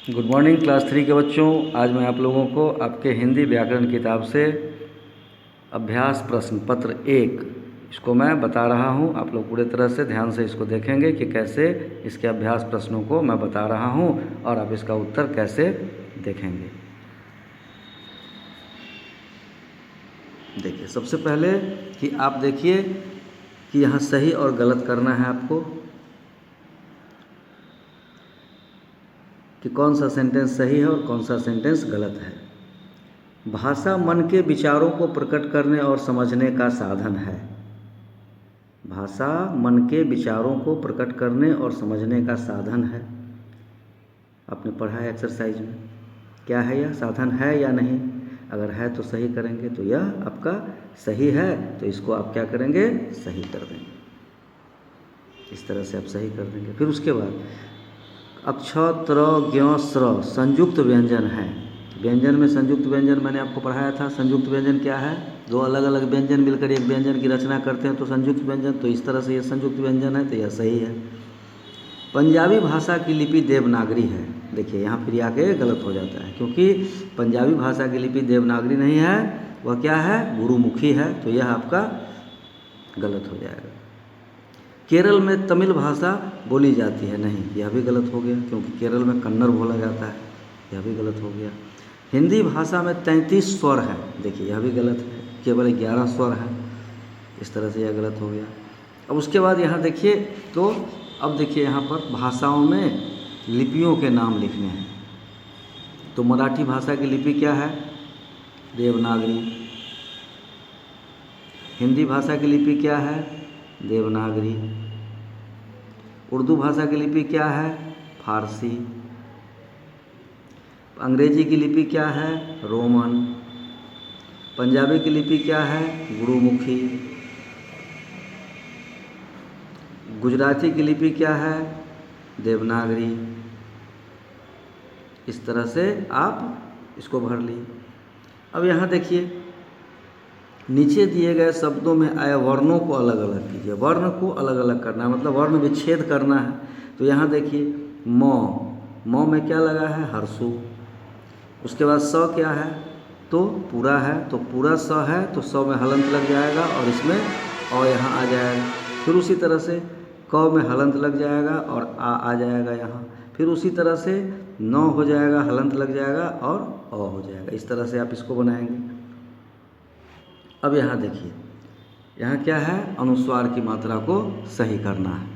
Good morning class 3 के बच्चों। आज मैं आप लोगों को आपके हिंदी व्याकरण किताब से अभ्यास प्रश्न पत्र 1 इसको मैं बता रहा हूँ। आप लोग पूरे तरह से ध्यान से इसको देखेंगे कि कैसे इसके अभ्यास प्रश्नों को मैं बता रहा हूँ और आप इसका उत्तर कैसे देखेंगे। देखिए, सबसे पहले कि आप देखिए कि यहाँ सही और गलत करना है आपको, कि कौन सा सेंटेंस सही है और कौन सा सेंटेंस गलत है। भाषा मन के विचारों को प्रकट करने और समझने का साधन है। भाषा मन के विचारों को प्रकट करने और समझने का साधन है। आपने पढ़ा है एक्सरसाइज में, क्या है यह साधन है या नहीं। अगर है तो सही करेंगे, तो यह आपका सही है, तो इसको आप क्या करेंगे, सही कर देंगे। इस तरह से आप सही कर देंगे। फिर उसके बाद अक्ष त्र ज्ञ स्र संयुक्त व्यंजन है। व्यंजन में संयुक्त व्यंजन मैंने आपको पढ़ाया था। संयुक्त व्यंजन क्या है, दो अलग अलग व्यंजन मिलकर एक व्यंजन की रचना करते हैं तो संयुक्त व्यंजन। तो इस तरह से यह संयुक्त व्यंजन है, तो यह सही है। पंजाबी भाषा की लिपि देवनागरी है। देखिए, यहाँ फिर आके गलत हो जाता है, क्योंकि पंजाबी भाषा की लिपि देवनागरी नहीं है, वह क्या है, गुरुमुखी है। तो यह आपका गलत हो जाएगा। केरल में तमिल भाषा बोली जाती है, नहीं, यह भी गलत हो गया, क्योंकि केरल में कन्नड़ बोला जाता है, यह भी गलत हो गया। हिंदी भाषा में 33 स्वर है। देखिए, यह भी गलत है, केवल 11 स्वर हैं। इस तरह से यह गलत हो गया। अब उसके बाद यहाँ देखिए, तो अब देखिए यहाँ पर भाषाओं में लिपियों के नाम लिखने हैं। तो मराठी भाषा की लिपि क्या है, देवनागरी। हिंदी भाषा की लिपि क्या है, देवनागरी। उर्दू भाषा की लिपि क्या है, फारसी। अंग्रेजी की लिपि क्या है, रोमन। पंजाबी की लिपि क्या है, गुरुमुखी। गुजराती की लिपि क्या है, देवनागरी। इस तरह से आप इसको भर लिए। अब यहाँ देखिए, नीचे दिए गए शब्दों में आए वर्णों को अलग अलग कीजिए। वर्ण को अलग अलग करना है, मतलब वर्ण विच्छेद करना है। तो यहाँ देखिए, म में क्या लगा है, हर्षु। उसके बाद स क्या है, तो पूरा है, तो पूरा स है, तो स में हलंत लग जाएगा और इसमें अ यहाँ आ जाएगा। फिर उसी तरह से क में हलंत लग जाएगा और आ जाएगा यहाँ। फिर उसी तरह से न हो जाएगा, हलंत लग जाएगा और अ हो जाएगा। इस तरह से आप इसको बनाएंगे। अब यहाँ देखिए, यहाँ क्या है, अनुस्वार की मात्रा को सही करना है।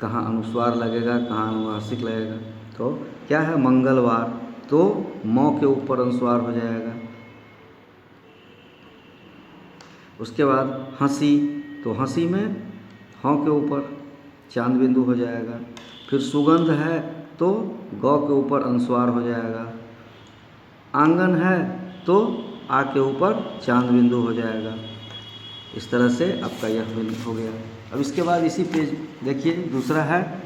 कहाँ अनुस्वार लगेगा, कहाँ अनुनासिक लगेगा। तो क्या है, मंगलवार, तो म के ऊपर अनुस्वार हो जाएगा। उसके बाद हंसी, तो हंसी में ह के ऊपर चांद बिंदु हो जाएगा। फिर सुगंध है, तो ग के ऊपर अनुस्वार हो जाएगा। आंगन है, तो आ के ऊपर चांद बिंदु हो जाएगा। इस तरह से आपका यह बिंदु हो गया। अब इसके बाद इसी पेज देखिए, दूसरा है,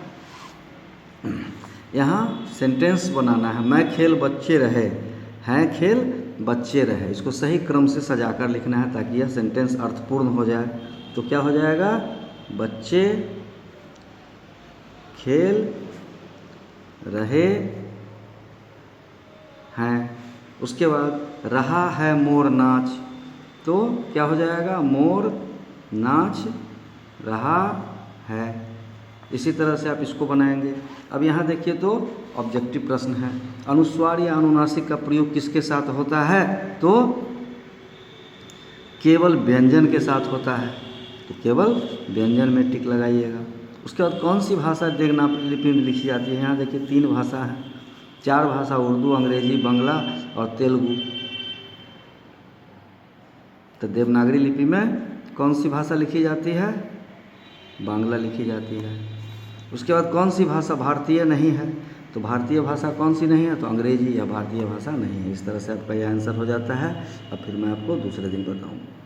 यहाँ सेंटेंस बनाना है। मैं खेल बच्चे रहे, हैं खेल बच्चे रहे। इसको सही क्रम से सजाकर लिखना है ताकि यह सेंटेंस अर्थपूर्ण हो जाए। तो क्या हो जाएगा, बच्चे खेल रहे हैं। उसके बाद रहा है मोर नाच, तो क्या हो जाएगा, मोर नाच रहा है। इसी तरह से आप इसको बनाएंगे। अब यहाँ देखिए, तो ऑब्जेक्टिव प्रश्न है, अनुस्वार या अनुनासिक का प्रयोग किसके साथ होता है, तो केवल व्यंजन के साथ होता है। तो केवल व्यंजन में टिक लगाइएगा। उसके बाद कौन सी भाषा देवनागरी लिपि में लिखी जाती है। यहाँ देखिए 3 भाषा है, 4 भाषा, उर्दू, अंग्रेजी, बांग्ला और तेलुगु। तो देवनागरी लिपि में कौन सी भाषा लिखी जाती है, बांग्ला लिखी जाती है। उसके बाद कौन सी भाषा भारतीय नहीं है, तो भारतीय भाषा कौन सी नहीं है, तो अंग्रेजी या भारतीय भाषा नहीं है। इस तरह से आपका यह आंसर हो जाता है। अब फिर मैं आपको दूसरे दिन बताऊँगा।